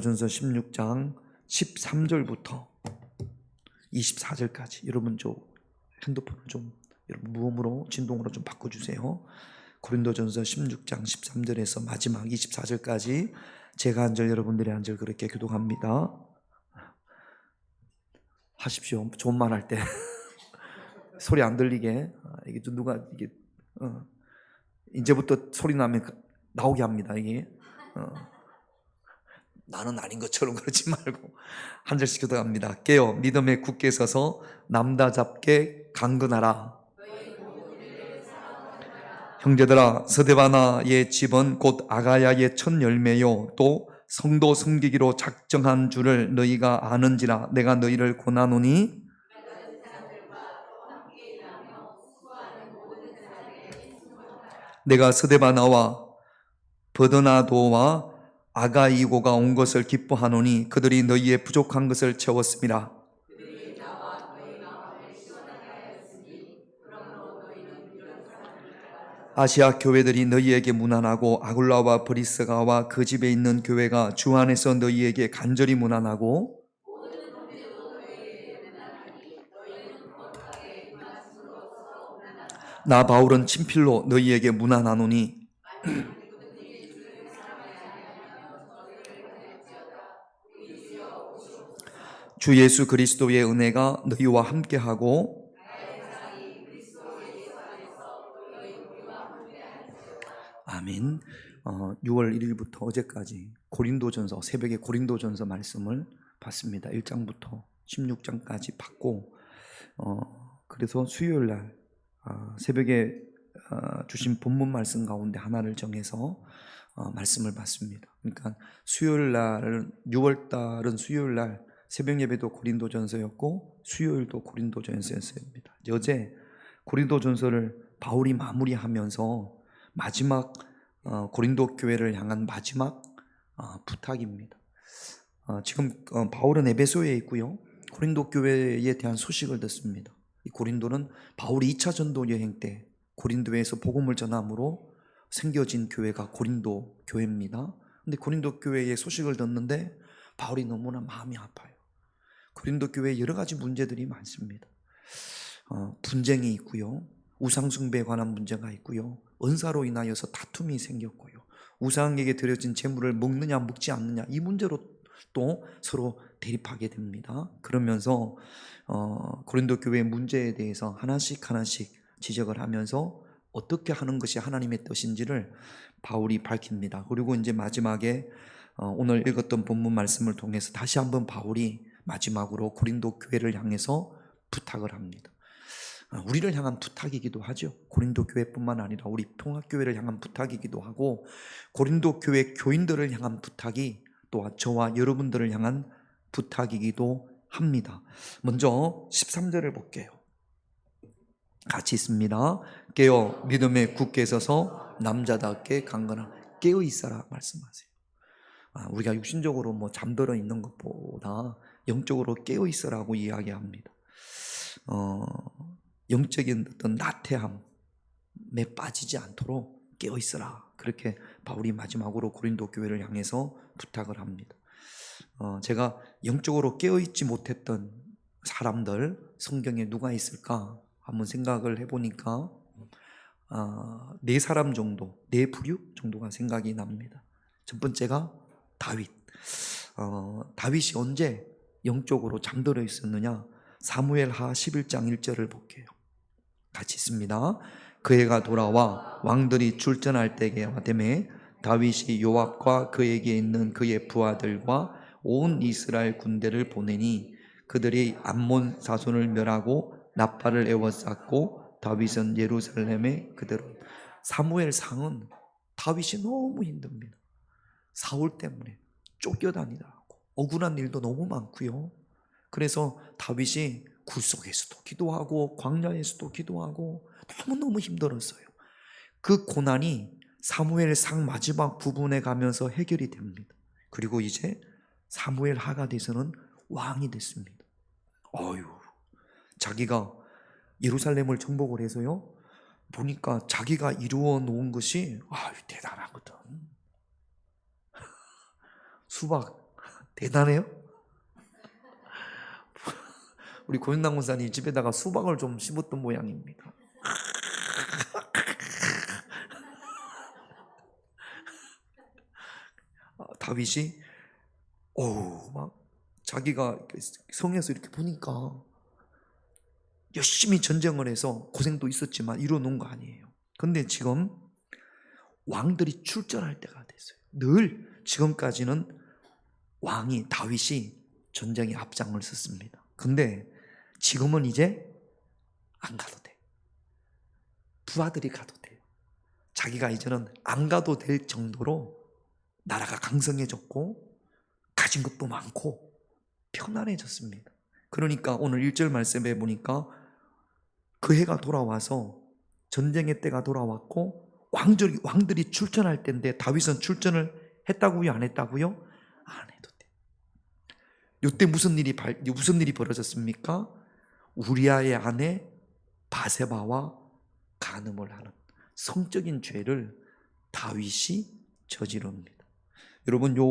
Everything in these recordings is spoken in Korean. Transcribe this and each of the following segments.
전서 16장 13절부터 24절까지 여러분 저 핸드폰을 좀 여러분 무음으로 진동으로 좀 바꿔주세요. 고린도전서 16장 13절에서 마지막 24절까지 제가 한 절 여러분들이 한 절 그렇게 교독합니다. 하십시오. 좋은 말 할 때 소리 안 들리게 이게 좀 누가 이게 이제부터 소리 나면 나오게 합니다. 이게 나는 아닌 것처럼 그러지 말고 한 절씩 교독합니다. 깨어 믿음에 굳게 서서 남다잡게 강건하라. 형제들아, 스데바나의 집은 곧 아가야의 첫 열매요 또 성도 섬기기로 작정한 줄을 너희가 아는지라. 내가 너희를 권하노니 내가 스데바나와 버드나도와 아가이고가 온 것을 기뻐하노니 그들이 너희의 부족한 것을 채웠습니다. 아시아 교회들이 너희에게 무난하고 아굴라와 브리스가와 그 집에 있는 교회가 주 안에서 너희에게 간절히 무난하고 나 바울은 친필로 너희에게 무난하노니 주 예수 그리스도의 은혜가 너희와 함께하고 아멘. 6월 1일부터 어제까지 고린도전서 새벽에 고린도전서 말씀을 봤습니다. 1장부터 16장까지 봤고 그래서 수요일날 새벽에 주신 본문 말씀 가운데 하나를 정해서 말씀을 받습니다. 그러니까 수요일날은 6월달은 수요일날 새벽 예배도 고린도전서였고 수요일도 고린도전서였습니다. 어제 고린도전서를 바울이 마무리하면서 마지막 고린도 교회를 향한 마지막 부탁입니다. 지금 바울은 에베소에 있고요. 고린도 교회에 대한 소식을 듣습니다. 이 고린도는 바울이 2차 전도 여행 때 고린도에서 복음을 전함으로 생겨진 교회가 고린도 교회입니다. 근데 고린도 교회의 소식을 듣는데 바울이 너무나 마음이 아파요. 고린도 교회에 여러 가지 문제들이 많습니다. 분쟁이 있고요. 우상숭배에 관한 문제가 있고요. 은사로 인하여서 다툼이 생겼고요. 우상에게 드려진 제물을 먹느냐 먹지 않느냐 이 문제로 또 서로 대립하게 됩니다. 그러면서 고린도 교회의 문제에 대해서 하나씩 지적을 하면서 어떻게 하는 것이 하나님의 뜻인지를 바울이 밝힙니다. 그리고 이제 마지막에 오늘 읽었던 본문 말씀을 통해서 다시 한번 바울이 마지막으로 고린도 교회를 향해서 부탁을 합니다. 우리를 향한 부탁이기도 하죠. 고린도 교회뿐만 아니라 우리 통합교회를 향한 부탁이기도 하고 고린도 교회 교인들을 향한 부탁이 또 저와 여러분들을 향한 부탁이기도 합니다. 먼저 13절을 볼게요. 같이 있습니다. 깨어 믿음에 굳게 서서 남자답게 강건하라. 깨어 있어라 말씀하세요. 우리가 육신적으로 뭐 잠들어 있는 것보다 영적으로 깨어 있어라고 이야기합니다. 영적인 어떤 나태함에 빠지지 않도록 깨어 있어라. 그렇게 바울이 마지막으로 고린도 교회를 향해서 부탁을 합니다. 제가 영적으로 깨어 있지 못했던 사람들 성경에 누가 있을까 한번 생각을 해보니까 4사람 정도, 4부류 정도가 생각이 납니다. 첫 번째가 다윗. 다윗이 언제 영적으로 잠들어 있었느냐? 사무엘하 11장 1절을 볼게요. 같이 있습니다. 그 해가 돌아와 왕들이 출전할 때가 되매 다윗이 요압과 그에게 있는 그의 부하들과 온 이스라엘 군대를 보내니 그들이 암몬 사손을 멸하고 나팔을 에워쌌고 다윗은 예루살렘에 그대로. 사무엘상은 다윗이 너무 힘듭니다. 사울 때문에 쫓겨다니다고 억울한 일도 너무 많고요. 그래서 다윗이 굴속에서도 기도하고 광야에서도 기도하고 너무너무 힘들었어요. 그 고난이 사무엘상 마지막 부분에 가면서 해결이 됩니다. 그리고 이제 사무엘 하가 돼서는 왕이 됐습니다. 자기가 예루살렘을 정복을 해서요 보니까 자기가 이루어 놓은 것이 대단하거든. 수박 대단해요. 우리 고윤당 목사님 집에다가 수박을 좀 심었던 모양입니다. 다윗이 막 자기가 성에서 이렇게 보니까 열심히 전쟁을 해서 고생도 있었지만 이뤄놓은 거 아니에요. 근데 지금 왕들이 출전할 때가 됐어요. 늘 지금까지는 왕이 다윗이 전쟁에 앞장을 섰습니다. 근데 지금은 이제 안 가도 돼. 부하들이 가도 돼요. 자기가 이제는 안 가도 될 정도로 나라가 강성해졌고 가진 것도 많고 편안해졌습니다. 그러니까 오늘 1절 말씀에 보니까 그 해가 돌아와서 전쟁의 때가 돌아왔고 왕들이 출전할 때인데 다윗은 출전을 했다고요? 안 했다고요? 안 해도 돼. 이때 무슨 일이 벌어졌습니까? 우리아의 아내 바세바와 간음을 하는 성적인 죄를 다윗이 저지릅니다. 여러분 요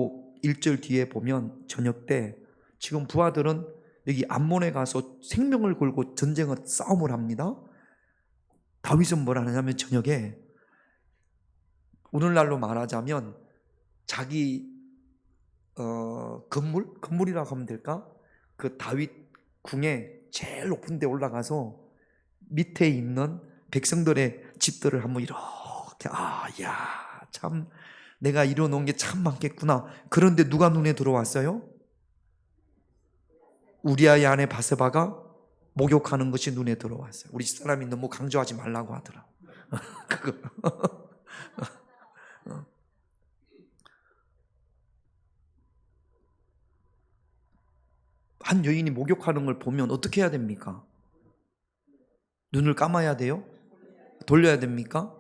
1절 뒤에 보면 저녁 때 지금 부하들은 여기 암몬에 가서 생명을 걸고 싸움을 합니다. 다윗은 뭘 하냐면 저녁에 오늘날로 말하자면 자기 건물이라고 하면 될까? 그 다윗 궁에 제일 높은 데 올라가서 밑에 있는 백성들의 집들을 한번 이렇게 참 내가 이뤄놓은 게 참 많겠구나. 그런데 누가 눈에 들어왔어요? 우리아의 아내 바세바가 목욕하는 것이 눈에 들어왔어요. 우리 집사람이 너무 강조하지 말라고 하더라. 그거. 한 여인이 목욕하는 걸 보면 어떻게 해야 됩니까? 눈을 감아야 돼요? 돌려야 됩니까?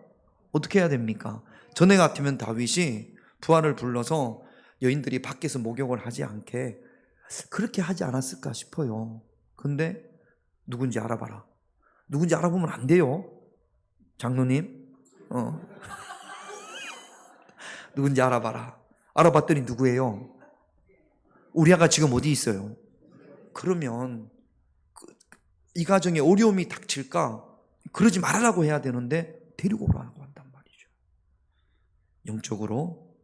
어떻게 해야 됩니까? 전에 같으면 다윗이 부하를 불러서 여인들이 밖에서 목욕을 하지 않게 그렇게 하지 않았을까 싶어요. 근데 누군지 알아봐라. 누군지 알아보면 안 돼요. 장로님. 누군지 알아봐라. 알아봤더니 누구예요? 우리아가 지금 어디 있어요? 그러면 이 가정에 어려움이 닥칠까? 그러지 말라고 해야 되는데 데리고 오라고 한단 말이죠. 영적으로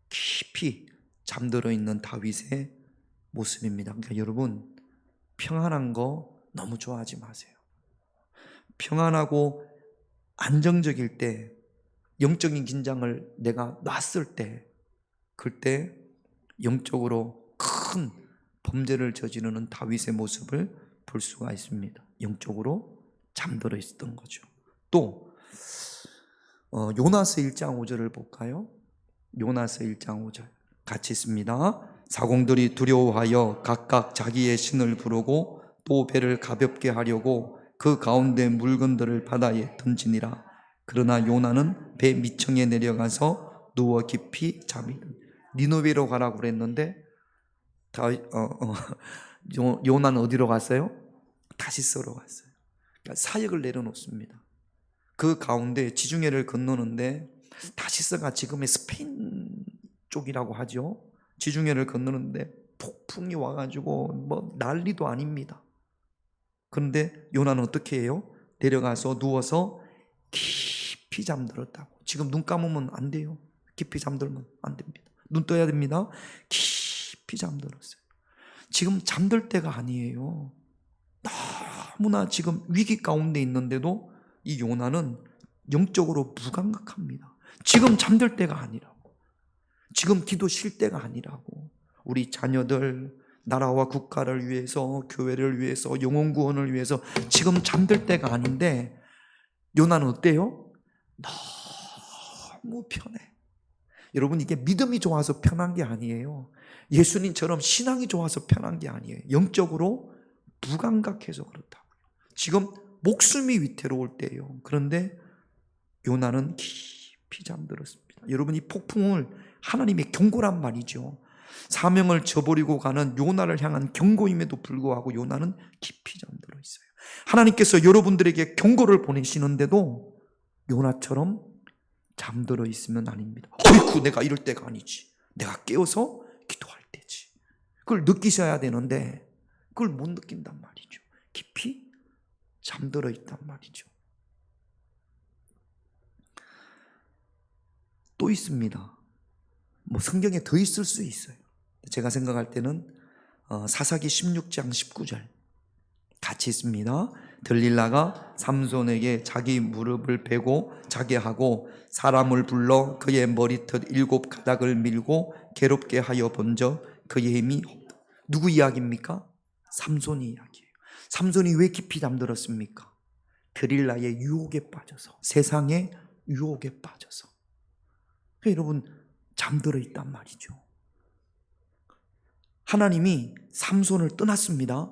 깊이 잠들어 있는 다윗의 모습입니다. 그러니까 여러분 평안한 거 너무 좋아하지 마세요. 평안하고 안정적일 때 영적인 긴장을 내가 놨을 때 그때 영적으로 큰 범죄를 저지르는 다윗의 모습을 볼 수가 있습니다. 영적으로 잠들어 있었던 거죠. 또 요나서 1장 5절을 볼까요? 요나서 1장 5절 같이 있습니다. 사공들이 두려워하여 각각 자기의 신을 부르고 또 배를 가볍게 하려고 그 가운데 물건들을 바다에 던지니라. 그러나 요나는 배 밑층에 내려가서 누워 깊이 잠이 든. 니느웨로 가라고 그랬는데 요나는 어디로 갔어요? 다시스로 갔어요. 그러니까 사역을 내려놓습니다. 그 가운데 지중해를 건너는데 다시스가 지금의 스페인 쪽이라고 하죠. 지중해를 건너는데 폭풍이 와가지고 뭐 난리도 아닙니다. 그런데 요나는 어떻게 해요? 내려가서 누워서 깊이 잠들었다고. 지금 눈 감으면 안 돼요. 깊이 잠들면 안 됩니다. 눈 떠야 됩니다. 깊이 잠들었어요. 지금 잠들 때가 아니에요. 너무나 지금 위기 가운데 있는데도 이 요나는 영적으로 무감각합니다. 지금 잠들 때가 아니라고. 지금 기도 쉴 때가 아니라고. 우리 자녀들, 나라와 국가를 위해서, 교회를 위해서, 영혼 구원을 위해서 지금 잠들 때가 아닌데 요나는 어때요? 너무 편해. 여러분 이게 믿음이 좋아서 편한 게 아니에요. 예수님처럼 신앙이 좋아서 편한 게 아니에요. 영적으로 무감각해서 그렇다고요. 지금 목숨이 위태로울 때예요. 그런데 요나는 깊이 잠들었습니다. 여러분 이 폭풍을 하나님의 경고란 말이죠. 사명을 저버리고 가는 요나를 향한 경고임에도 불구하고 요나는 깊이 잠들어 있어요. 하나님께서 여러분들에게 경고를 보내시는데도 요나처럼 잠들어 있으면 아닙니다. 어이쿠 내가 이럴 때가 아니지. 내가 깨어서 기도할 때지. 그걸 느끼셔야 되는데 그걸 못 느낀단 말이죠. 깊이 잠들어 있단 말이죠. 또 있습니다. 뭐 성경에 더 있을 수 있어요. 제가 생각할 때는 사사기 16장 19절 같이 있습니다. 들릴라가 삼손에게 자기 무릎을 베고 자게 하고 사람을 불러 그의 머리털 7가닥을 밀고 괴롭게 하여 본적 그의 힘이 없다. 누구 이야기입니까? 삼손이 이야기예요. 삼손이 왜 깊이 잠들었습니까? 들릴라의 유혹에 빠져서, 세상의 유혹에 빠져서. 여러분 잠들어 있단 말이죠. 하나님이 삼손을 떠났습니다.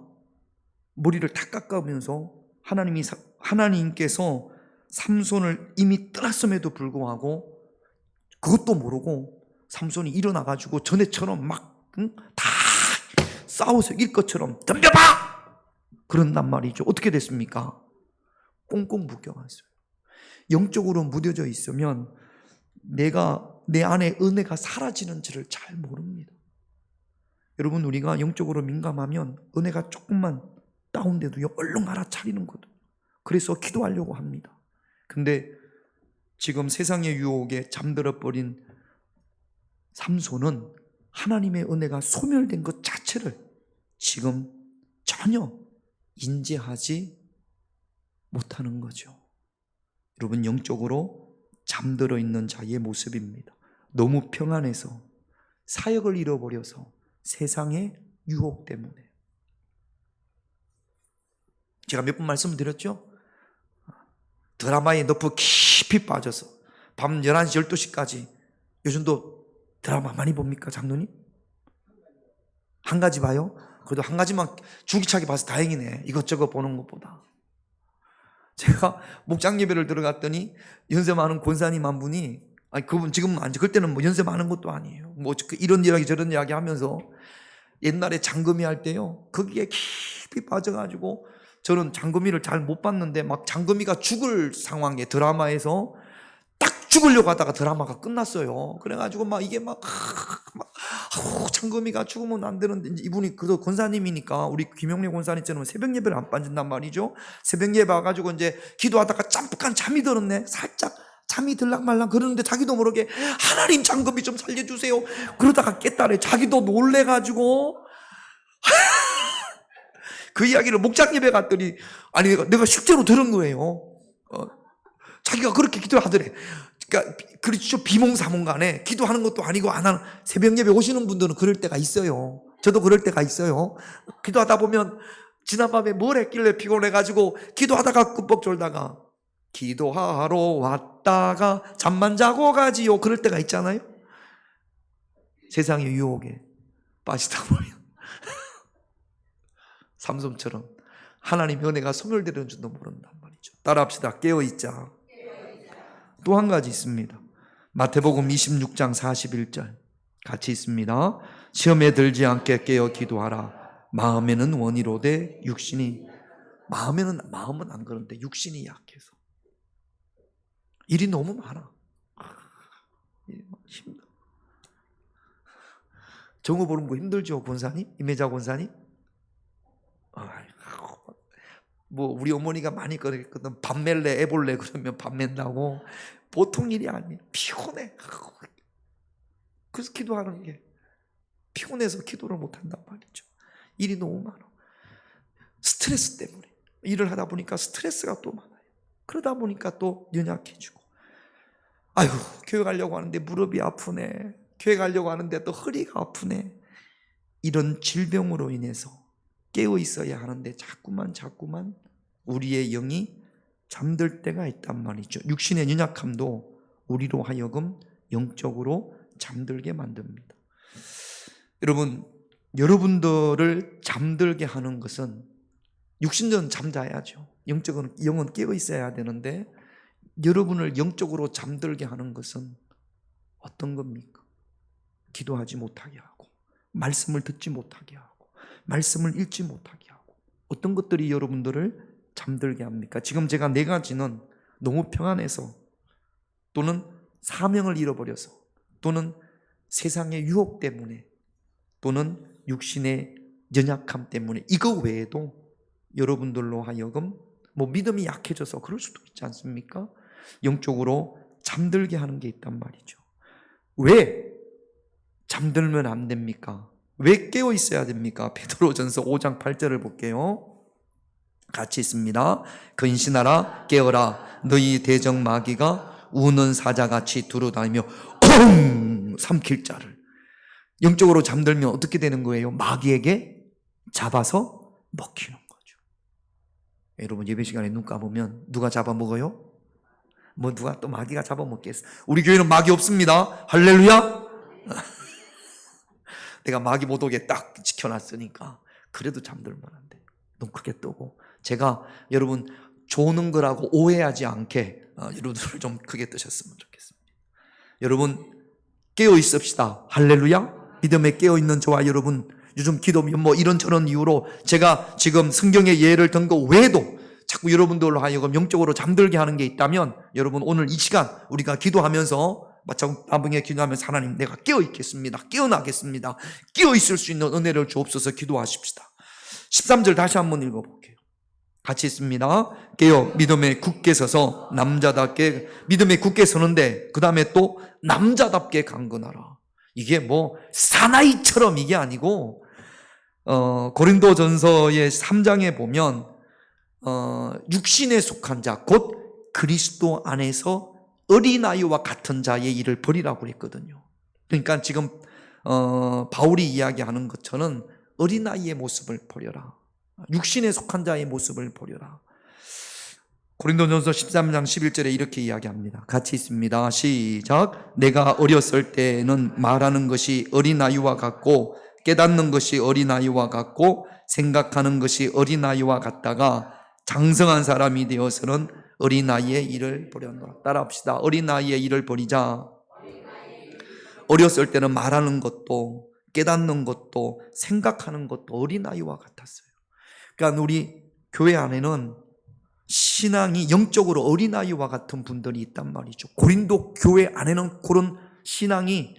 머리를 다 깎아오면서 하나님께서 삼손을 이미 떠났음에도 불구하고 그것도 모르고 삼손이 일어나가지고 전에처럼 막 다 싸워서 일 것처럼 덤벼봐! 그런단 말이죠. 어떻게 됐습니까? 꽁꽁 묶여갔어요. 영적으로 무뎌져 있으면 내 안에 은혜가 사라지는 줄을 잘 모릅니다. 여러분, 우리가 영적으로 민감하면 은혜가 조금만 다운돼도요 얼른 알아차리는 거죠. 그래서 기도하려고 합니다. 근데 지금 세상의 유혹에 잠들어 버린 삼손은 하나님의 은혜가 소멸된 것 자체를 지금 전혀 인지하지 못하는 거죠. 여러분, 영적으로 잠들어 있는 자의 모습입니다. 너무 평안해서, 사역을 잃어버려서, 세상의 유혹 때문에. 제가 몇 번 말씀드렸죠? 드라마에 너무 깊이 빠져서 밤 11시, 12시까지. 요즘도 드라마 많이 봅니까, 장로님? 한 가지 봐요? 그래도 한 가지만 줄기차게 봐서 다행이네, 이것저것 보는 것보다. 제가 목장 예배를 들어갔더니 연세 많은 권사님 한 분이, 아니 그분 지금 그때는 뭐 연세 많은 것도 아니에요. 뭐 이런 이야기 저런 이야기 하면서 옛날에 장금이 할 때요, 거기에 깊이 빠져가지고, 저는 장금이를 잘 못 봤는데 막 장금이가 죽을 상황에 드라마에서 딱 죽으려고 하다가 드라마가 끝났어요. 그래가지고 막 이게 장금이가 죽으면 안 되는데, 이분이 그래도 권사님이니까 우리 김용래 권사님처럼 새벽 예배를 안 빠진단 말이죠. 새벽 예배 와가지고 이제 기도하다가 잠깐 잠이 들었네. 살짝 잠이 들락말락 그러는데 자기도 모르게 하나님 장금이 좀 살려주세요. 그러다가 깼다래. 자기도 놀래가지고 그 이야기를 목장 예배 갔더니, 아니 내가 실제로 들은 거예요. 자기가 그렇게 기도하더래. 그러니까 그렇죠, 비몽사몽간에 기도하는 것도 아니고 안 하는, 새벽 예배 오시는 분들은 그럴 때가 있어요. 저도 그럴 때가 있어요. 기도하다 보면 지난밤에 뭘 했길래 피곤해가지고 기도하다가 꿈뻑 졸다가 기도하러 왔다가 잠만 자고 가지요, 그럴 때가 있잖아요. 세상의 유혹에 빠지다 보면 삼손처럼 하나님의 은혜가 소멸되는 줄도 모른단 말이죠. 따라합시다. 깨어있자. 또 한 가지 있습니다. 마태복음 26장 41절 같이 있습니다. 시험에 들지 않게 깨어 기도하라. 마음에는 원이로되 육신이, 마음은 안 그런데 육신이 약해서. 일이 너무 많아. 힘들어. 정오 보는 거 힘들죠, 권사님? 임혜자 권사님? 뭐 우리 어머니가 많이 그랬거든. 밥 맬래, 애 볼래 그러면 밥 맨다고. 보통 일이 아니에요. 피곤해. 그래서 기도하는 게 피곤해서 기도를 못한단 말이죠. 일이 너무 많아. 스트레스 때문에. 일을 하다 보니까 스트레스가 또 많아요. 그러다 보니까 또 연약해지고, 아이고 교회 가려고 하는데 무릎이 아프네, 교회 가려고 하는데 또 허리가 아프네. 이런 질병으로 인해서 깨어 있어야 하는데 자꾸만 우리의 영이 잠들 때가 있단 말이죠. 육신의 연약함도 우리로 하여금 영적으로 잠들게 만듭니다. 여러분들을 잠들게 하는 것은, 육신은 잠자야죠. 영은 깨어 있어야 되는데, 여러분을 영적으로 잠들게 하는 것은 어떤 겁니까? 기도하지 못하게 하고, 말씀을 듣지 못하게 하고, 말씀을 읽지 못하게 하고. 어떤 것들이 여러분들을 잠들게 합니까? 지금 제가 네 가지는 너무 평안해서, 또는 사명을 잃어버려서, 또는 세상의 유혹 때문에, 또는 육신의 연약함 때문에 이거 외에도 여러분들로 하여금 뭐 믿음이 약해져서 그럴 수도 있지 않습니까? 영적으로 잠들게 하는 게 있단 말이죠. 왜 잠들면 안 됩니까? 왜 깨어 있어야 됩니까? 베드로전서 5장 8절을 볼게요. 같이 있습니다. 근신하라 깨어라 너희 대적 마귀가 우는 사자같이 두루다니며 콩 삼킬 자를. 영적으로 잠들면 어떻게 되는 거예요? 마귀에게 잡아서 먹히는 거죠. 여러분 예배 시간에 눈 감으면 누가 잡아먹어요? 뭐 누가 또 마귀가 잡아먹겠어? 우리 교회는 마귀 없습니다. 할렐루야. 내가 마귀 못 오게 딱 지켜놨으니까 그래도 잠들면 안 돼. 눈 크게 뜨고. 제가 여러분 조는 거라고 오해하지 않게 여러분들 좀 크게 뜨셨으면 좋겠습니다. 여러분 깨어 있읍시다. 할렐루야. 믿음에 깨어 있는 저와 여러분, 요즘 기도면 뭐 이런저런 이유로 제가 지금 성경의 예를 든 거 외에도 자꾸 여러분들로 하여금 영적으로 잠들게 하는 게 있다면 여러분 오늘 이 시간 우리가 기도하면서 마찬가지에 기도하면서 하나님 내가 깨어 있겠습니다. 깨어나겠습니다. 깨어 있을 수 있는 은혜를 주옵소서 기도하십시다. 13절 다시 한번 읽어볼게요. 같이 있습니다. 깨어 믿음에 굳게 서서 남자답게, 믿음에 굳게 서는데 그 다음에 또 남자답게 강건하라. 이게 뭐 사나이처럼 이게 아니고 고린도전서의 3장에 보면 육신에 속한 자 곧 그리스도 안에서 어린아이와 같은 자의 일을 버리라고 그랬거든요. 그러니까 지금 바울이 이야기하는 것처럼 어린아이의 모습을 버려라. 육신에 속한 자의 모습을 버려라. 고린도전서 13장 11절에 이렇게 이야기합니다. 같이 있습니다. 시작. 내가 어렸을 때는 말하는 것이 어린아이와 같고 깨닫는 것이 어린아이와 같고 생각하는 것이 어린아이와 같다가 장성한 사람이 되어서는 어린아이의 일을 버렸노라. 따라합시다. 어린아이의 일을 버리자. 어렸을 때는 말하는 것도 깨닫는 것도 생각하는 것도 어린아이와 같았어요. 그러니까 우리 교회 안에는 신앙이 영적으로 어린아이와 같은 분들이 있단 말이죠. 고린도 교회 안에는 그런 신앙이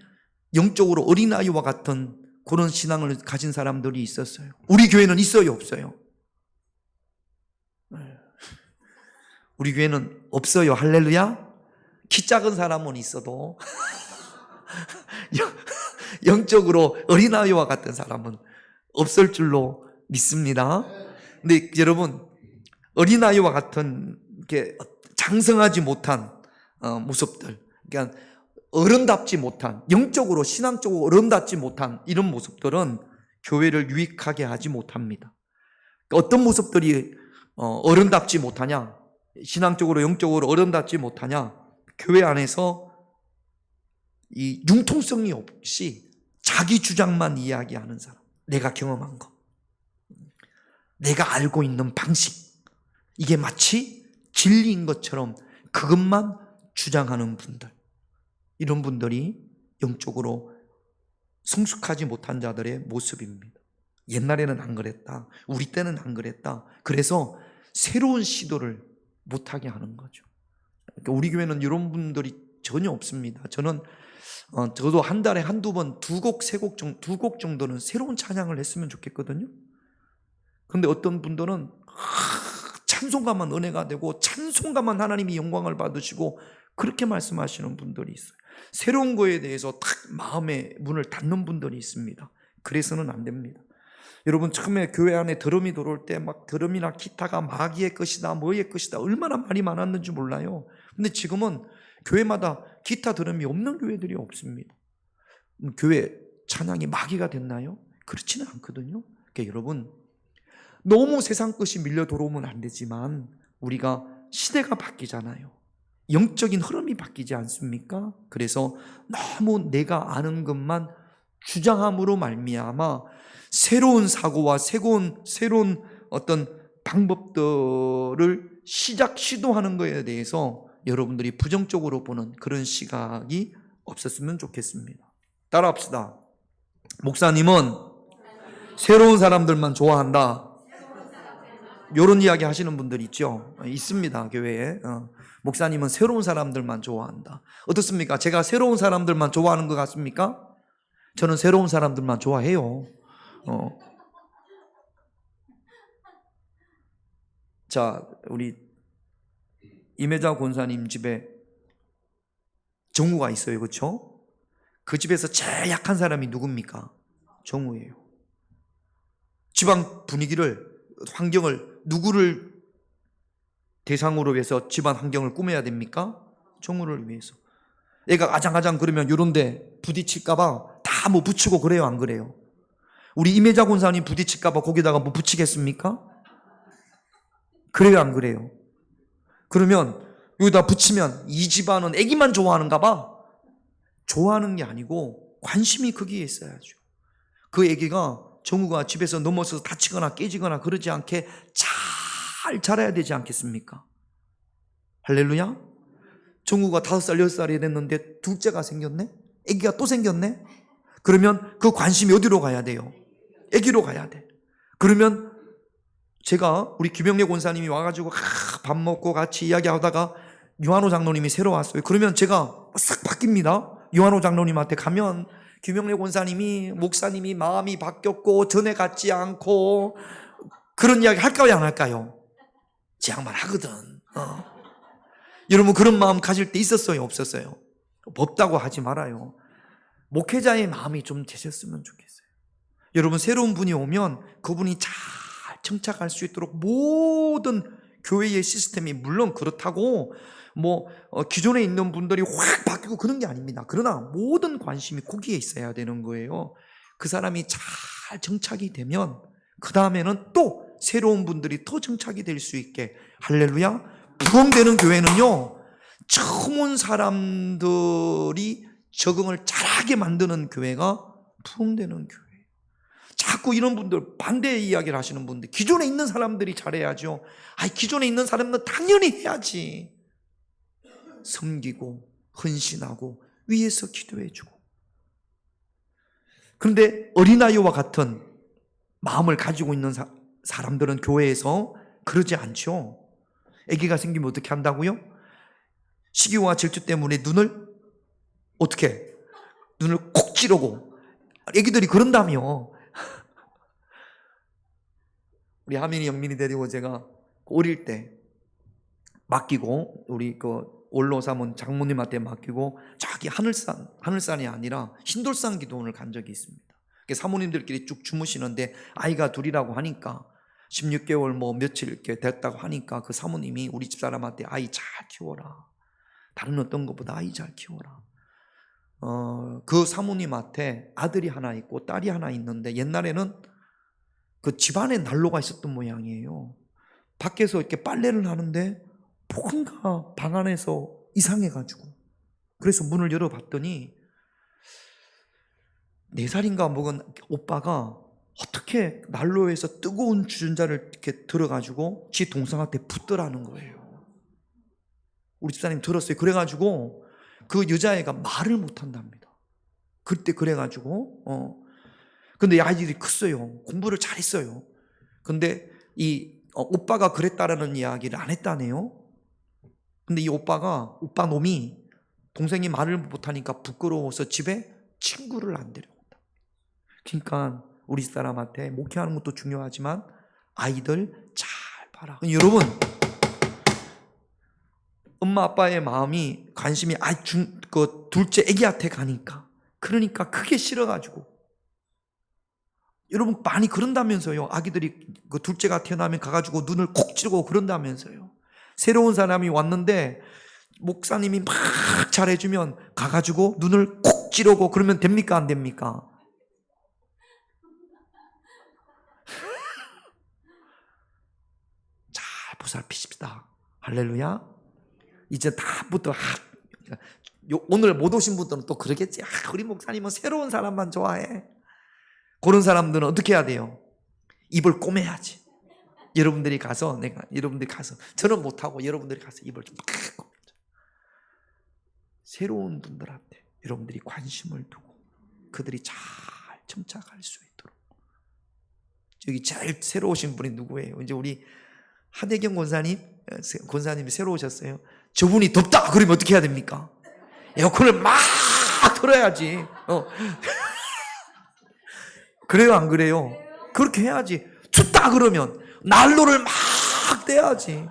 영적으로 어린아이와 같은 그런 신앙을 가진 사람들이 있었어요. 우리 교회는 있어요, 없어요? 우리 교회는 없어요. 할렐루야. 키 작은 사람은 있어도 영적으로 어린아이와 같은 사람은 없을 줄로 믿습니다. 근데 여러분 어린아이와 같은 게 장성하지 못한 모습들, 그러니까 어른답지 못한, 영적으로 신앙적으로 어른답지 못한 이런 모습들은 교회를 유익하게 하지 못합니다. 어떤 모습들이 어른답지 못하냐, 신앙적으로 영적으로 어른답지 못하냐, 교회 안에서 이 융통성이 없이 자기 주장만 이야기하는 사람, 내가 경험한 거, 내가 알고 있는 방식, 이게 마치 진리인 것처럼 그것만 주장하는 분들, 이런 분들이 영적으로 성숙하지 못한 자들의 모습입니다. 옛날에는 안 그랬다, 우리 때는 안 그랬다, 그래서 새로운 시도를 못하게 하는 거죠. 그러니까 우리 교회는 이런 분들이 전혀 없습니다. 저도 한 달에 한두 번 두 곡 정도는 새로운 찬양을 했으면 좋겠거든요. 근데 어떤 분들은 찬송가만 은혜가 되고 찬송가만 하나님이 영광을 받으시고 그렇게 말씀하시는 분들이 있어요. 새로운 거에 대해서 딱 마음의 문을 닫는 분들이 있습니다. 그래서는 안 됩니다. 여러분 처음에 교회 안에 드럼이 들어올 때 막 드럼이나 기타가 마귀의 것이다 뭐의 것이다 얼마나 말이 많았는지 몰라요. 근데 지금은 교회마다 기타 드럼이 없는 교회들이 없습니다. 교회 찬양이 마귀가 됐나요? 그렇지는 않거든요. 그러니까 여러분 너무 세상 것이 밀려 들어오면 안 되지만 우리가 시대가 바뀌잖아요. 영적인 흐름이 바뀌지 않습니까? 그래서 너무 내가 아는 것만 주장함으로 말미암아 새로운 사고와 새로운 어떤 방법들을 시도하는 것에 대해서 여러분들이 부정적으로 보는 그런 시각이 없었으면 좋겠습니다. 따라합시다. 목사님은 새로운 사람들만 좋아한다. 이런 이야기 하시는 분들 있죠? 있습니다, 교회에. 목사님은 새로운 사람들만 좋아한다. 어떻습니까? 제가 새로운 사람들만 좋아하는 것 같습니까? 저는 새로운 사람들만 좋아해요. 자, 우리 임혜자 권사님 집에 정우가 있어요. 그렇죠? 그 집에서 제일 약한 사람이 누굽니까? 정우예요. 집안 분위기를, 환경을, 누구를 대상으로 해서 집안 환경을 꾸며야 됩니까? 정우를 위해서. 애가 아장아장 그러면 요런데 부딪힐까봐 다 뭐 붙이고 그래요, 안 그래요? 우리 임혜자 권사님 부딪힐까봐 거기다가 뭐 붙이겠습니까? 그래요, 안 그래요? 그러면 여기다 붙이면 이 집안은 애기만 좋아하는가 봐. 좋아하는 게 아니고 관심이 거기에 있어야죠. 그 애기가, 정우가 집에서 넘어져서 다치거나 깨지거나 그러지 않게 잘 자라야 되지 않겠습니까? 할렐루야. 정우가 5살, 6살이 됐는데 둘째가 생겼네? 애기가 또 생겼네? 그러면 그 관심이 어디로 가야 돼요? 애기로 가야 돼. 그러면 제가, 우리 김영래 권사님이 와가지고 밥 먹고 같이 이야기하다가 유한호 장로님이 새로 왔어요. 그러면 제가 싹 바뀝니다. 유한호 장로님한테 가면 김영래 권사님이, 목사님이 마음이 바뀌었고 전에 같지 않고 그런 이야기 할까요, 안 할까요? 제 양말 하거든. 여러분 그런 마음 가질 때 있었어요, 없었어요? 없다고 하지 말아요. 목회자의 마음이 좀 되셨으면 좋겠어요. 여러분 새로운 분이 오면 그분이 잘 정착할 수 있도록 모든 교회의 시스템이, 물론 그렇다고 기존에 있는 분들이 확 바뀌고 그런 게 아닙니다. 그러나 모든 관심이 거기에 있어야 되는 거예요. 그 사람이 잘 정착이 되면 그 다음에는 또 새로운 분들이 더 정착이 될 수 있게, 할렐루야. 부흥되는 교회는요, 처음 온 사람들이 적응을 잘하게 만드는 교회가 부흥되는 교회. 자꾸 이런 분들, 반대의 이야기를 하시는 분들, 기존에 있는 사람들이 잘해야죠. 기존에 있는 사람들은 당연히 해야지. 섬기고 헌신하고 위에서 기도해주고. 그런데 어린아이와 같은 마음을 가지고 있는 사람들은 교회에서 그러지 않죠. 아기가 생기면 어떻게 한다고요? 시기와 질투 때문에 눈을 콕 찌르고. 아기들이 그런다며. 우리 하민이, 영민이 데리고 제가 어릴 때 맡기고, 우리 원로사문 장모님한테 맡기고 저기 하늘산이 아니라 신돌산 기도원을 간 적이 있습니다. 사모님들끼리 쭉 주무시는데 아이가 둘이라고 하니까, 16개월 며칠 이렇게 됐다고 하니까 그 사모님이 우리 집사람한테 아이 잘 키워라. 다른 어떤 것보다 아이 잘 키워라. 그 사모님한테 아들이 하나 있고 딸이 하나 있는데, 옛날에는 그 집안에 난로가 있었던 모양이에요. 밖에서 이렇게 빨래를 하는데 뭔가 방 안에서 이상해가지고, 그래서 문을 열어봤더니 4살인가 먹은 오빠가 어떻게 난로에서 뜨거운 주전자를 이렇게 들어가지고 지 동생한테 붓더라는 거예요. 우리 집사님 들었어요. 그래가지고 그 여자애가 말을 못한답니다. 그때 그래가지고 근데 아이들이 컸어요. 공부를 잘했어요. 근데 이 오빠가 그랬다라는 이야기를 안 했다네요. 근데 이 오빠 놈이 동생이 말을 못하니까 부끄러워서 집에 친구를 안 데려온다. 그러니까 우리 사람한테 목회하는 것도 중요하지만 아이들 잘 봐라. 여러분, 엄마 아빠의 마음이, 관심이 그 둘째 애기한테 가니까, 그러니까 크게 싫어가지고, 여러분 많이 그런다면서요. 아기들이 그 둘째가 태어나면 가가지고 눈을 콕 찌르고 그런다면서요. 새로운 사람이 왔는데 목사님이 막 잘해주면 가가지고 눈을 콕 찌르고 그러면 됩니까, 안 됩니까? 잘 보살피십시다. 할렐루야. 이제 다부터 오늘 못 오신 분들은 또 그러겠지. 우리 목사님은 새로운 사람만 좋아해. 그런 사람들은 어떻게 해야 돼요? 입을 꼬매야지. 여러분들이 가서 저는 못하고 여러분들이 가서 입을 좀 꼬매죠. 새로운 분들한테 여러분들이 관심을 두고 그들이 잘 정착할 수 있도록. 여기 제일 새로 오신 분이 누구예요? 이제 우리 하대경 권사님이 새로 오셨어요. 저분이 덥다 그러면 어떻게 해야 됩니까? 에어컨을 막 틀어야지. 그래요, 안 그래요? 그렇게 해야지. 춥다 그러면 난로를 막 떼야지.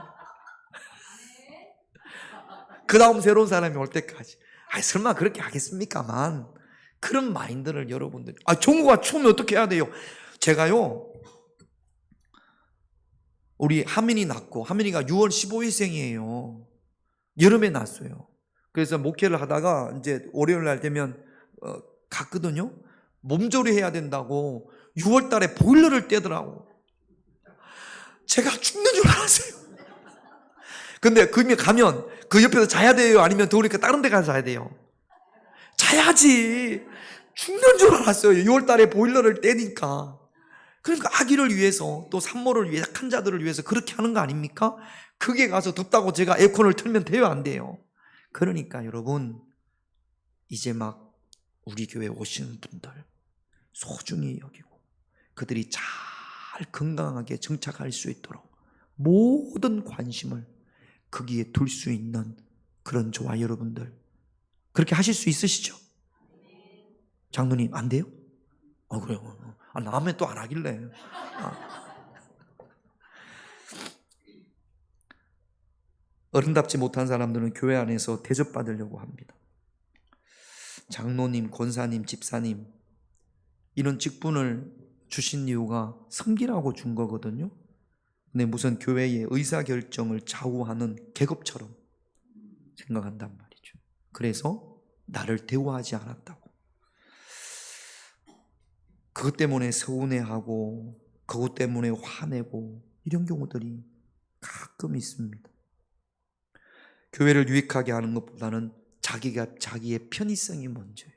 그 다음 새로운 사람이 올 때까지. 설마 그렇게 하겠습니까만, 그런 마인드를 여러분들이, 종구가 추우면 어떻게 해야 돼요? 제가요, 우리 하민이 낳고, 하민이가 6월 15일생이에요. 여름에 낳았어요. 그래서 목회를 하다가 이제 월요일 날 되면 갔거든요. 몸조리 해야 된다고 6월 달에 보일러를 떼더라고. 제가 죽는 줄 알았어요. 근데 그게 가면 그 옆에서 자야 돼요? 아니면 더우니까 다른 데 가서 자야 돼요? 자야지. 죽는 줄 알았어요. 6월 달에 보일러를 떼니까. 그러니까 아기를 위해서, 또 산모를 위해, 약한 자들을 위해서 그렇게 하는 거 아닙니까? 그게 가서 덥다고 제가 에어컨을 틀면 돼요, 안 돼요? 그러니까 여러분, 이제 막 우리 교회 오시는 분들 소중히 여기고, 그들이 잘 건강하게 정착할 수 있도록 모든 관심을 거기에 둘 수 있는 그런 조화, 여러분들 그렇게 하실 수 있으시죠? 장로님 안 돼요? 그래요. 남의 또 안 하길래. 어른답지 못한 사람들은 교회 안에서 대접받으려고 합니다. 장로님, 권사님, 집사님 이런 직분을 주신 이유가 섬기라고 준 거거든요. 근데 무슨 교회의 의사결정을 좌우하는 계급처럼 생각한단 말이죠. 그래서 나를 대우하지 않았다고, 그것 때문에 서운해하고 그것 때문에 화내고 이런 경우들이 가끔 있습니다. 교회를 유익하게 하는 것보다는 자기의 편의성이 먼저예요.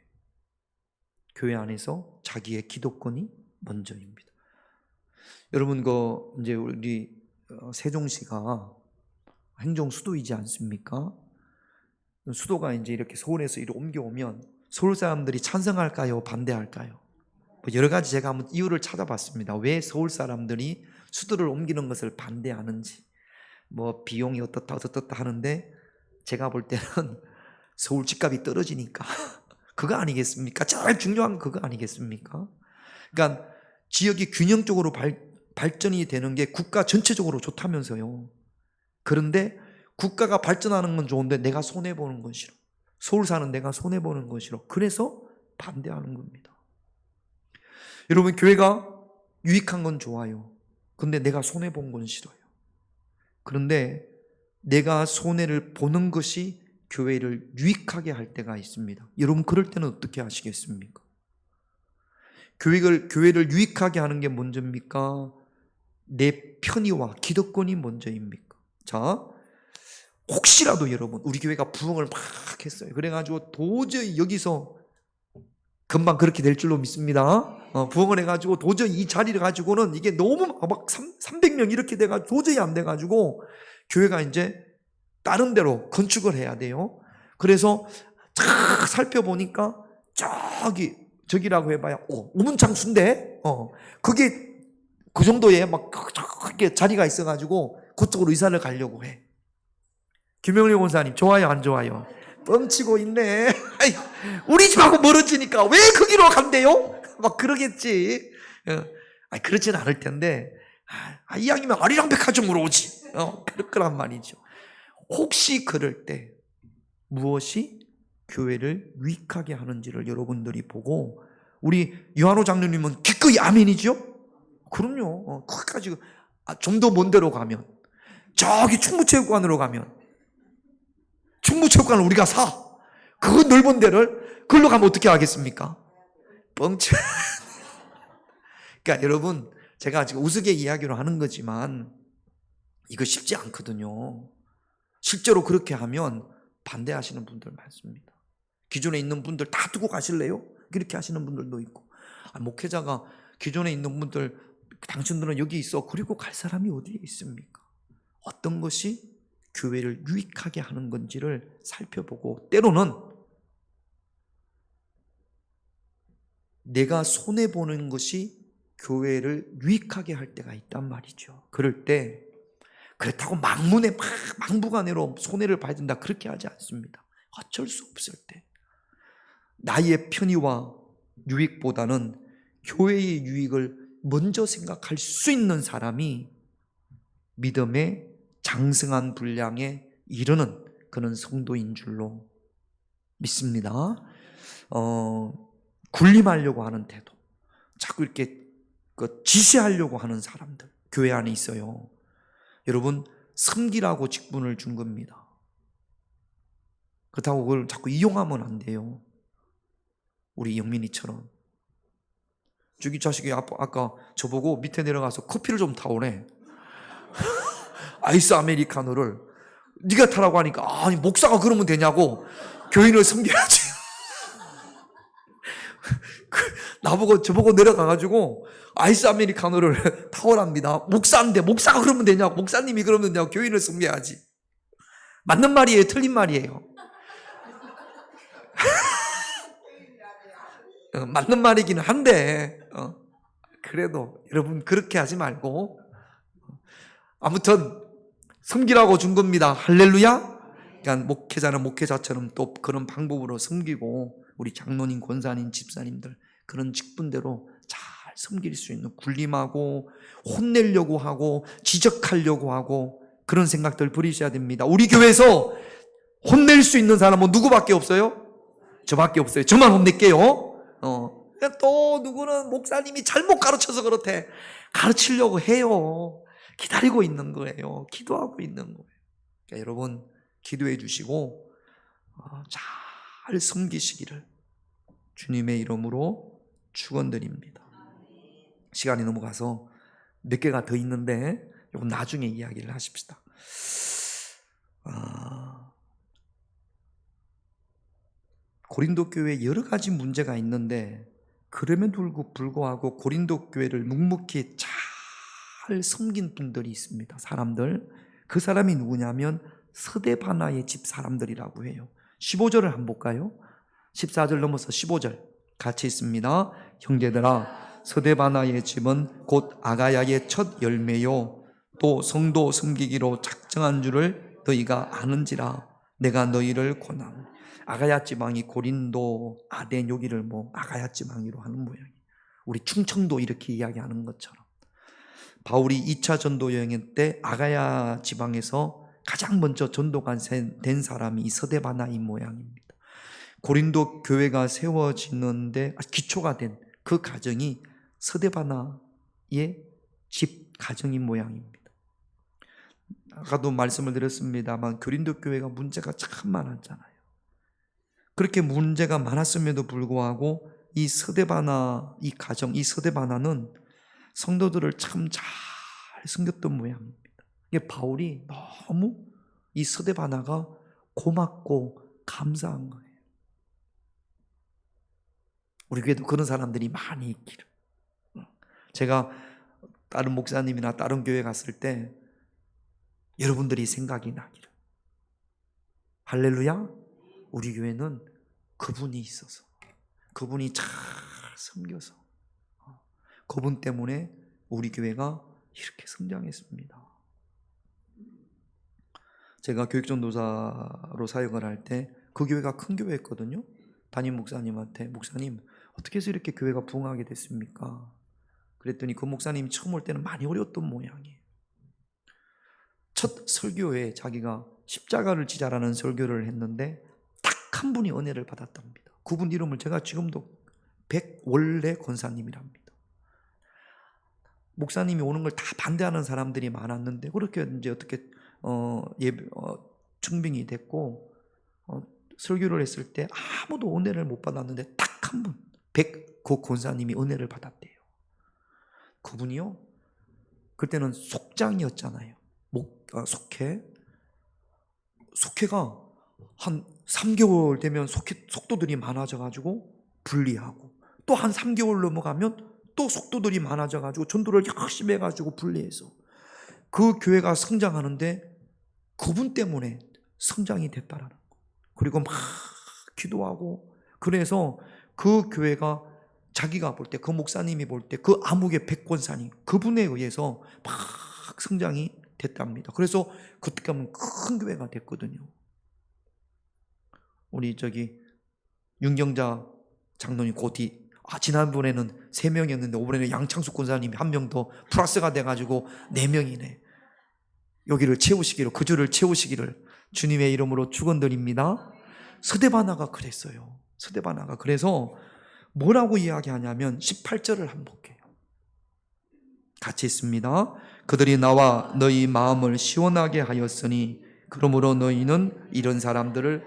교회 안에서 자기의 기독권이 먼저입니다. 여러분, 이제 우리 세종시가 행정 수도이지 않습니까? 수도가 이제 이렇게 서울에서 이리 옮겨오면 서울 사람들이 찬성할까요? 반대할까요? 여러 가지 제가 한번 이유를 찾아봤습니다. 왜 서울 사람들이 수도를 옮기는 것을 반대하는지, 비용이 어떻다 하는데, 제가 볼 때는 서울 집값이 떨어지니까 그거 아니겠습니까? 제일 중요한 그거 아니겠습니까? 그러니까 지역이 균형적으로 발전이 되는 게 국가 전체적으로 좋다면서요. 그런데 국가가 발전하는 건 좋은데 내가 손해보는 건 싫어. 서울 사는 내가 손해보는 건 싫어. 그래서 반대하는 겁니다. 여러분, 교회가 유익한 건 좋아요. 근데 내가 손해본 건 싫어요. 그런데 내가 손해를 보는 것이 교회를 유익하게 할 때가 있습니다. 여러분, 그럴 때는 어떻게 하시겠습니까? 교회를 유익하게 하는 게 먼저입니까? 내 편의와 기득권이 먼저입니까? 자, 혹시라도 여러분, 우리 교회가 부흥을 막 했어요. 그래가지고 도저히 여기서 금방 그렇게 될 줄로 믿습니다. 부흥을 해가지고 도저히 이 자리를 가지고는 이게 너무 막 300명 이렇게 돼가지고 도저히 안 돼가지고 교회가 이제 다른 데로 건축을 해야 돼요. 그래서 쫙 살펴보니까 저기라고 해봐야 우문창수인데 그게 그 정도의 막 그렇게 자리가 있어가지고 그쪽으로 이사를 가려고 해. 김영래 권사님 좋아요, 안 좋아요? 뻥치고 있네. 우리 집하고 멀어지니까 왜 거기로 간대요? 막 그러겠지. 그렇진 않을 텐데, 이왕이면 아리랑 백화점으로 오지. 그럴 거란 말이죠. 혹시 그럴 때 무엇이 교회를 유익하게 하는지를 여러분들이 보고, 우리 유한호 장로님은 기꺼이 아멘이죠? 그럼요. 거기까지 좀 더 먼 데로 가면, 저기 충무체육관으로 가면, 충무체육관을 우리가 그 넓은 데를 그걸로 가면 어떻게 하겠습니까? 뻥쳐. 그러니까 여러분, 제가 지금 우스개 이야기로 하는 거지만 이거 쉽지 않거든요. 실제로 그렇게 하면 반대하시는 분들 많습니다. 기존에 있는 분들 다 두고 가실래요? 그렇게 하시는 분들도 있고, 목회자가 기존에 있는 분들, 당신들은 여기 있어, 그리고 갈 사람이 어디에 있습니까? 어떤 것이 교회를 유익하게 하는 건지를 살펴보고, 때로는 내가 손해보는 것이 교회를 유익하게 할 때가 있단 말이죠. 그럴 때 그렇다고 막무가내로 손해를 봐야 된다, 그렇게 하지 않습니다. 어쩔 수 없을 때 나의 편의와 유익보다는 교회의 유익을 먼저 생각할 수 있는 사람이 믿음의 장성한 분량에 이르는 그런 성도인 줄로 믿습니다. 군림하려고 하는 태도, 자꾸 이렇게 지시하려고 하는 사람들 교회 안에 있어요. 여러분, 섬기라고 직분을 준 겁니다. 그렇다고 그걸 자꾸 이용하면 안 돼요. 우리 영민이처럼. 저기 자식이 아까 저보고 밑에 내려가서 커피를 좀 타오래. 아이스 아메리카노를. 네가 타라고 하니까 아니 목사가 그러면 되냐고. 교인을 섬겨야지. 저보고 내려가가지고 아이스 아메리카노를 타오랍니다. 목사인데 목사가 그러면 되냐고. 목사님이 그러면 되냐고. 교인을 섬겨야지. 맞는 말이에요, 틀린 말이에요? 맞는 말이기는 한데 그래도 여러분 그렇게 하지 말고 아무튼 섬기라고 준 겁니다. 할렐루야. 그러니까 목회자는 목회자처럼 또 그런 방법으로 섬기고, 우리 장로님, 권사님, 집사님들 그런 직분대로 잘 섬길 수 있는, 군림하고 혼내려고 하고 지적하려고 하고 그런 생각들 버리셔야 됩니다. 우리 교회에서 혼낼 수 있는 사람은 누구밖에 없어요? 저밖에 없어요. 저만 혼낼게요. 또 누구는 목사님이 잘못 가르쳐서 그렇대. 가르치려고 해요. 기다리고 있는 거예요. 기도하고 있는 거예요. 그러니까 여러분 기도해 주시고 잘 섬기시기를 주님의 이름으로 축원드립니다. 시간이 넘어가서 몇 개가 더 있는데 이건 나중에 이야기를 하십시다. 고린도 교회에 여러 가지 문제가 있는데 그럼에도 불구하고 고린도 교회를 묵묵히 잘 섬긴 분들이 있습니다. 사람들. 그 사람이 누구냐면 스데바나의 집 사람들이라고 해요. 15절을 한번 볼까요? 14절 넘어서 15절 같이 있습니다. 형제들아, 스데바나의 집은 곧 아가야의 첫 열매요 또 성도 섬기기로 작정한 줄을 너희가 아는지라. 내가 너희를 권하노니. 아가야 지방이 고린도, 아덴 여기를 아가야 지방이로 하는 모양이에요. 우리 충청도 이렇게 이야기하는 것처럼. 바울이 2차 전도 여행 때 아가야 지방에서 가장 먼저 전도가 된 사람이 이 스데바나인 모양입니다. 고린도 교회가 세워지는데 기초가 된 그 가정이 스데바나의 집 가정인 모양입니다. 아까도 말씀을 드렸습니다만 고린도 교회가 문제가 참 많았잖아요. 그렇게 문제가 많았음에도 불구하고 이 스데바나, 이 가정, 이 스데바나는 성도들을 참 잘 섬겼던 모양입니다. 이게 바울이 너무 이 스데바나가 고맙고 감사한 거예요. 우리 교회도 그런 사람들이 많이 있기를. 제가 다른 목사님이나 다른 교회 갔을 때 여러분들이 생각이 나기를. 할렐루야. 우리 교회는 그분이 있어서, 그분이 잘 섬겨서, 그분 때문에 우리 교회가 이렇게 성장했습니다. 제가 교육전도사로 사역을 할 때 그 교회가 큰 교회였거든요. 담임 목사님한테 목사님 어떻게 해서 이렇게 교회가 부흥하게 됐습니까? 그랬더니 그 목사님이 처음 올 때는 많이 어려웠던 모양이에요. 첫 설교에 자기가 십자가를 지자라는 설교를 했는데 딱 한 분이 은혜를 받았답니다. 그분 이름을 제가 지금도 백원래 권사님이랍니다. 목사님이 오는 걸 다 반대하는 사람들이 많았는데 그렇게 이제 어떻게 증빙이 됐고 설교를 했을 때 아무도 은혜를 못 받았는데 딱 한 분, 그 권사님이 은혜를 받았대요. 그분이요, 그때는 속장이었잖아요. 속회가 한 3개월 되면 속도들이 많아져가지고 분리하고, 또 한 3개월 넘어가면 또 속도들이 많아져가지고 전도를 열심히 해가지고 분리해서 그 교회가 성장하는데 그분 때문에 성장이 됐다라는 거. 그리고 막 기도하고, 그래서 그 교회가 자기가 볼 때, 그 목사님이 볼 때 그 암흑의 백권사님, 그분에 의해서 막 성장이 됐답니다. 그래서 그때 가면 큰 교회가 됐거든요. 우리 윤경자 장로님 고디 지난번에는 3명이었는데 이번에는 양창숙 권사님이 1명 더 플러스가 돼가지고 4명이네. 여기를 채우시기를, 그 줄을 채우시기를 주님의 이름으로 축원드립니다. 스데바나가 그랬어요. 스데바나가 그래서 뭐라고 이야기하냐면 18절을 한번 볼게요. 같이 있습니다. 그들이 나와 너희 마음을 시원하게 하였으니 그러므로 너희는 이런 사람들을,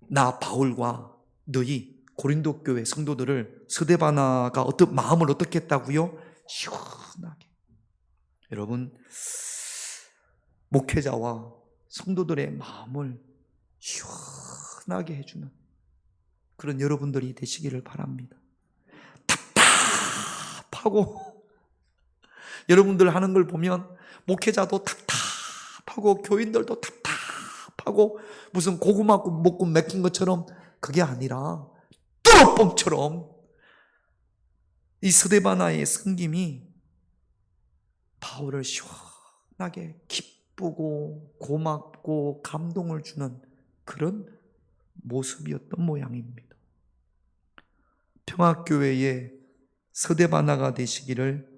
나 바울과 너희 고린도 교회 성도들을, 스데바나가 마음을 어떻게 했다고요? 시원하게. 여러분, 목회자와 성도들의 마음을 시원하게 해주는 그런 여러분들이 되시기를 바랍니다. 답답하고, 여러분들 하는 걸 보면 목회자도 답답하고 교인들도 답답하고 무슨 고구마 먹고 맥힌 것처럼, 그게 아니라 뚜러뻥처럼 이 스데바나의 섬김이 바울을 시원하게 기쁘고 고맙고 감동을 주는 그런 모습이었던 모양입니다. 평화교회의 스데바나가 되시기를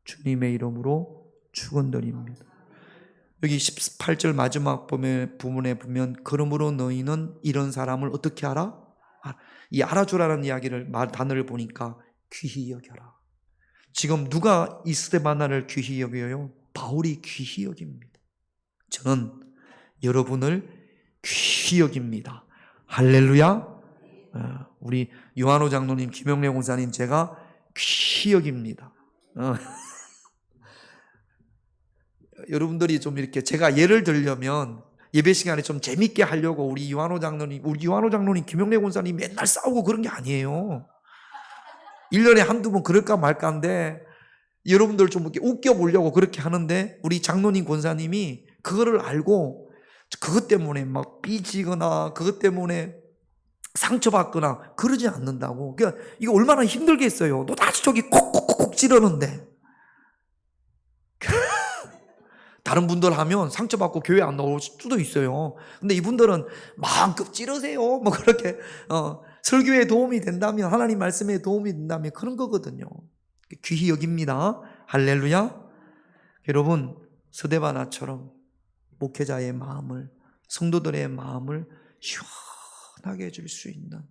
주님의 이름으로 축원드립니다. 여기 18절 마지막 부분에 보면 그러므로 너희는 이런 사람을 어떻게 알아? 이 알아주라는 이야기를 단어를 보니까 귀히 여겨라. 지금 누가 이 스데바나를 귀히 여겨요? 바울이 귀히 여깁니다. 저는 여러분을 귀히 여깁니다. 할렐루야. 우리 요한호 장로님, 김영래 공사님, 제가 귀히 여깁니다. 여러분들이 좀 이렇게, 제가 예를 들려면 예배 시간에 좀 재밌게 하려고 우리 요한호 장로님, 김영래 권사님 맨날 싸우고 그런 게 아니에요. 1년에 한두 번 그럴까 말까인데 여러분들 좀 이렇게 웃겨보려고 그렇게 하는데, 우리 장로님 권사님이 그거를 알고 그것 때문에 막 삐지거나 그것 때문에 상처받거나 그러지 않는다고. 그러니까 이거 얼마나 힘들겠어요. 또다시 저기 콕콕콕 찌르는데. 다른 분들 하면 상처받고 교회 안 나올 수도 있어요. 근데 이분들은 마음껏 찌르세요. 뭐 그렇게 설교에 도움이 된다면, 하나님 말씀에 도움이 된다면 그런 거거든요. 귀히 여깁니다. 할렐루야. 여러분, 스데바나처럼 목회자의 마음을, 성도들의 마음을 시원하게 해줄 수 있는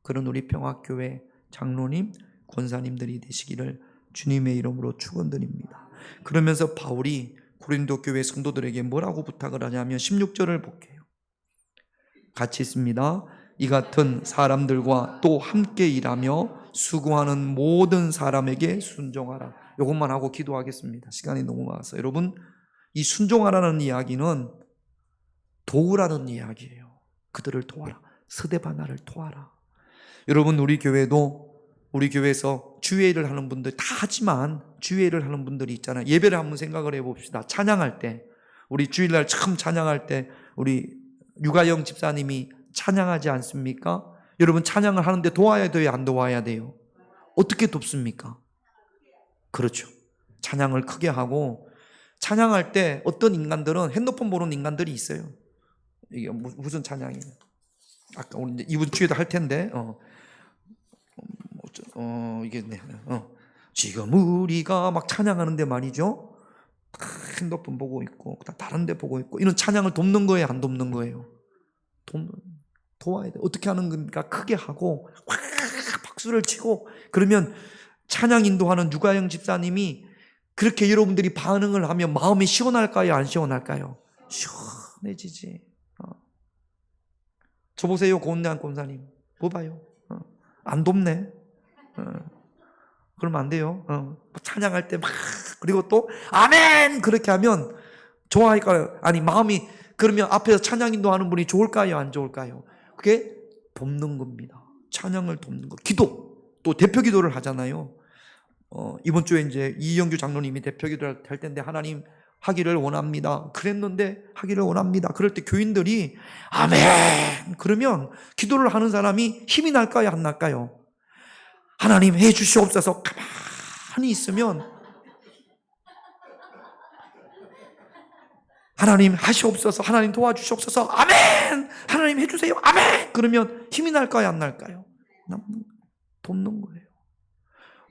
그런 우리 평화교회 장로님, 권사님들이 되시기를 주님의 이름으로 축원드립니다. 그러면서 바울이 고린도 교회 성도들에게 뭐라고 부탁을 하냐면 16절을 볼게요. 같이 있습니다. 이 같은 사람들과 또 함께 일하며 수고하는 모든 사람에게 순종하라. 이것만 하고 기도하겠습니다. 시간이 너무 많아서. 여러분, 이 순종하라는 이야기는 도우라는 이야기예요. 그들을 도와라. 스데바나를 도와라. 여러분, 우리 교회에서 주예를 하는 분들 다 하지만, 주예를 하는 분들이 있잖아요. 예배를 한번 생각을 해봅시다. 찬양할 때, 우리 주일날 처음 찬양할 때 우리 유가영 집사님이 찬양하지 않습니까? 여러분, 찬양을 하는데 도와야 돼요, 안 도와야 돼요? 어떻게 돕습니까? 그렇죠. 찬양을 크게 하고, 찬양할 때 어떤 인간들은 핸드폰 보는 인간들이 있어요. 이게 무슨 찬양이에요? 아까 우리 이분 주에도 할 텐데, 이게 지금 우리가 막 찬양하는데 말이죠, 핸드폰 보고 있고 다른 데 보고 있고, 이런 찬양을 돕는 거예요, 안 돕는 거예요? 도와야 돼. 어떻게 하는 겁니까? 크게 하고 확 박수를 치고. 그러면 찬양 인도하는 유가영 집사님이 그렇게 여러분들이 반응을 하면 마음이 시원할까요, 안 시원할까요? 시원해지지. 저 보세요, 고은대한 권사님. 뭐 봐요? 안 돕네. 그러면 안 돼요. 찬양할 때 막, 그리고 또 아멘 그렇게 하면 좋아할까요? 아니, 마음이, 그러면 앞에서 찬양 인도하는 분이 좋을까요, 안 좋을까요? 그게 돕는 겁니다. 찬양을 돕는 거. 기도, 또 대표 기도를 하잖아요. 이번 주에 이제 이영규 장로님이 대표 기도를 할 텐데, 하나님 하기를 원합니다. 그랬는데 하기를 원합니다. 그럴 때 교인들이 아멘 그러면 기도를 하는 사람이 힘이 날까요, 안 날까요? 하나님 해 주시옵소서 가만히 있으면, 하나님 하시옵소서, 하나님 도와주시옵소서, 아멘, 하나님 해주세요, 아멘, 그러면 힘이 날까요, 안 날까요? 돕는 거예요.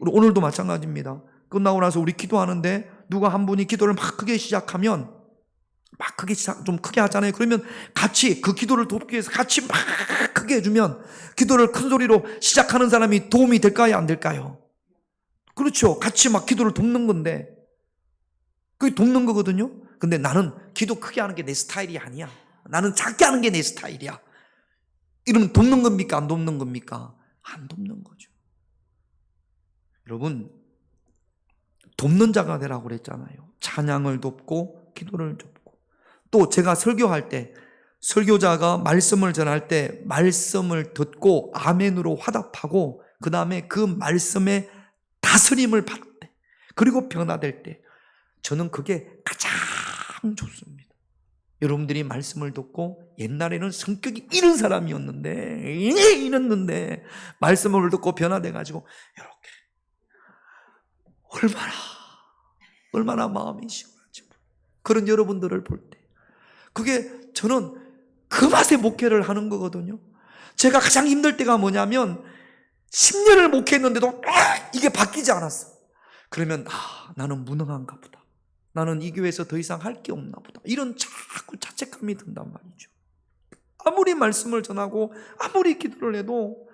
우리 오늘도 마찬가지입니다. 끝나고 나서 우리 기도하는데 누가 한 분이 기도를 막 크게 시작하면 막 크게 좀 크게 하잖아요. 그러면 같이 그 기도를 돕기 위해서 같이 막 크게 해주면 기도를 큰 소리로 시작하는 사람이 도움이 될까요? 안 될까요? 그렇죠. 같이 막 기도를 돕는 건데 그게 돕는 거거든요. 근데 나는 기도 크게 하는 게 내 스타일이 아니야. 나는 작게 하는 게 내 스타일이야. 이러면 돕는 겁니까? 안 돕는 겁니까? 안 돕는 거죠. 여러분, 돕는 자가 되라고 그랬잖아요. 찬양을 돕고 기도를 돕고. 또 제가 설교할 때 설교자가 말씀을 전할 때 말씀을 듣고 아멘으로 화답하고 그 다음에 그 말씀에 다스림을 받을 때 그리고 변화될 때 저는 그게 가장 좋습니다. 여러분들이 말씀을 듣고 옛날에는 성격이 이런 사람이었는데 이랬는데 말씀을 듣고 변화돼가지고 이렇게 얼마나 마음이 시원한지 그런 여러분들을 볼 때 그게 저는 그 맛에 목회를 하는 거거든요. 제가 가장 힘들 때가 뭐냐면 10년을 목회했는데도 이게 바뀌지 않았어. 그러면 나는 무능한가 보다. 나는 이 교회에서 더 이상 할 게 없나 보다. 이런 자꾸 자책감이 든단 말이죠. 아무리 말씀을 전하고 아무리 기도를 해도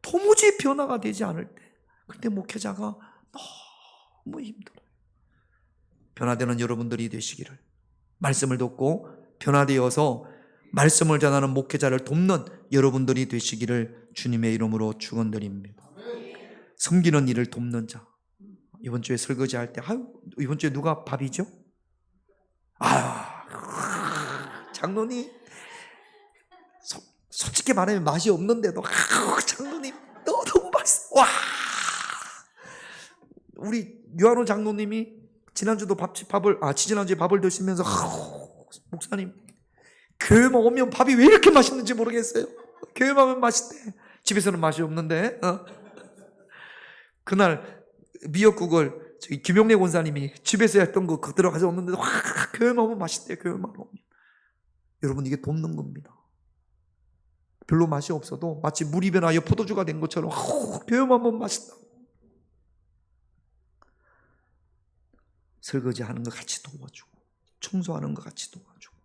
도무지 변화가 되지 않을 때 그때 목회자가 너무 힘들어요. 변화되는 여러분들이 되시기를, 말씀을 듣고 변화되어서 말씀을 전하는 목회자를 돕는 여러분들이 되시기를 주님의 이름으로 축원드립니다. 섬기는 일을 돕는 자. 이번 주에 설거지할 때 이번 주에 누가 밥이죠? 장로님 솔직히 말하면 맛이 없는데도 장로님 너무 맛있어. 와, 우리 유한호 장로님이 지난주에 밥을 드시면서 목사님 교회만 오면 밥이 왜 이렇게 맛있는지 모르겠어요. 교회만 오면 맛있대. 집에서는 맛이 없는데. 그날 미역국을 저기 김용래 권사님이 집에서 했던 거 그대로 가져왔는데 교회만 오면 맛있대요. 교회만 오면. 여러분, 이게 돕는 겁니다. 별로 맛이 없어도 마치 물이 변하여 포도주가 된 것처럼 교회만 오면 맛있다. 설거지하는 거 같이 도와주고 청소하는 거 같이 도와주고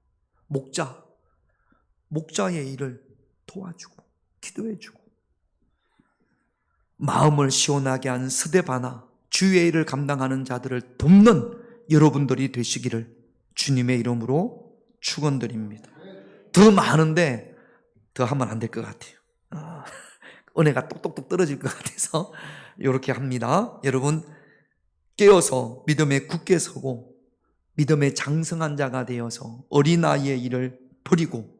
목자의 일을 도와주고 기도해주고 마음을 시원하게 한 스데바나 주의 일을 감당하는 자들을 돕는 여러분들이 되시기를 주님의 이름으로 축원드립니다. 더 많은데 더 하면 안 될 것 같아요. 은혜가 똑똑똑 떨어질 것 같아서 이렇게 합니다. 여러분, 깨어서 믿음에 굳게 서고 믿음에 장성한 자가 되어서 어린아이의 일을 버리고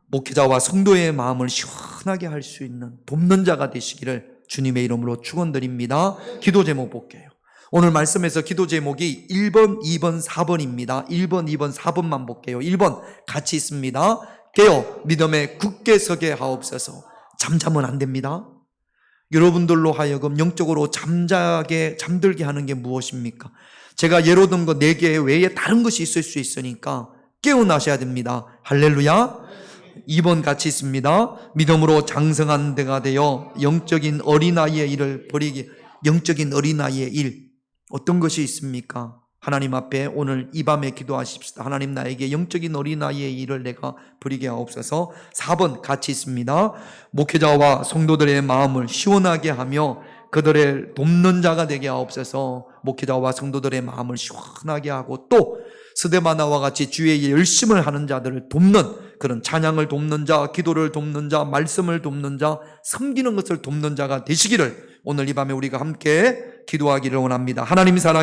목회자와 성도의 마음을 시원하게 할 수 있는 돕는 자가 되시기를 주님의 이름으로 축원드립니다. 기도 제목 볼게요. 오늘 말씀에서 기도 제목이 1번, 2번, 4번입니다. 1번, 2번, 4번만 볼게요. 1번 같이 있습니다. 깨어 믿음에 굳게 서게 하옵소서. 잠자면 안 됩니다. 여러분들로 하여금 영적으로 잠들게 하는 게 무엇입니까? 제가 예로 든 거 4개 외에 다른 것이 있을 수 있으니까 깨어나셔야 됩니다. 할렐루야. 2번 같이 있습니다. 믿음으로 장성한 데가 되어 영적인 어린아이의 일을 버리기. 영적인 어린아이의 일 어떤 것이 있습니까? 하나님 앞에 오늘 이 밤에 기도하십시다. 하나님, 나에게 영적인 어린아이의 일을 내가 버리게 하옵소서. 4번 같이 있습니다. 목회자와 성도들의 마음을 시원하게 하며 그들을 돕는 자가 되게 하옵소서. 목회자와 성도들의 마음을 시원하게 하고 또 스데바나와 같이 주의 열심을 하는 자들을 돕는 그런 찬양을 돕는 자, 기도를 돕는 자, 말씀을 돕는 자, 섬기는 것을 돕는 자가 되시기를 오늘 이 밤에 우리가 함께 기도하기를 원합니다. 하나님 사랑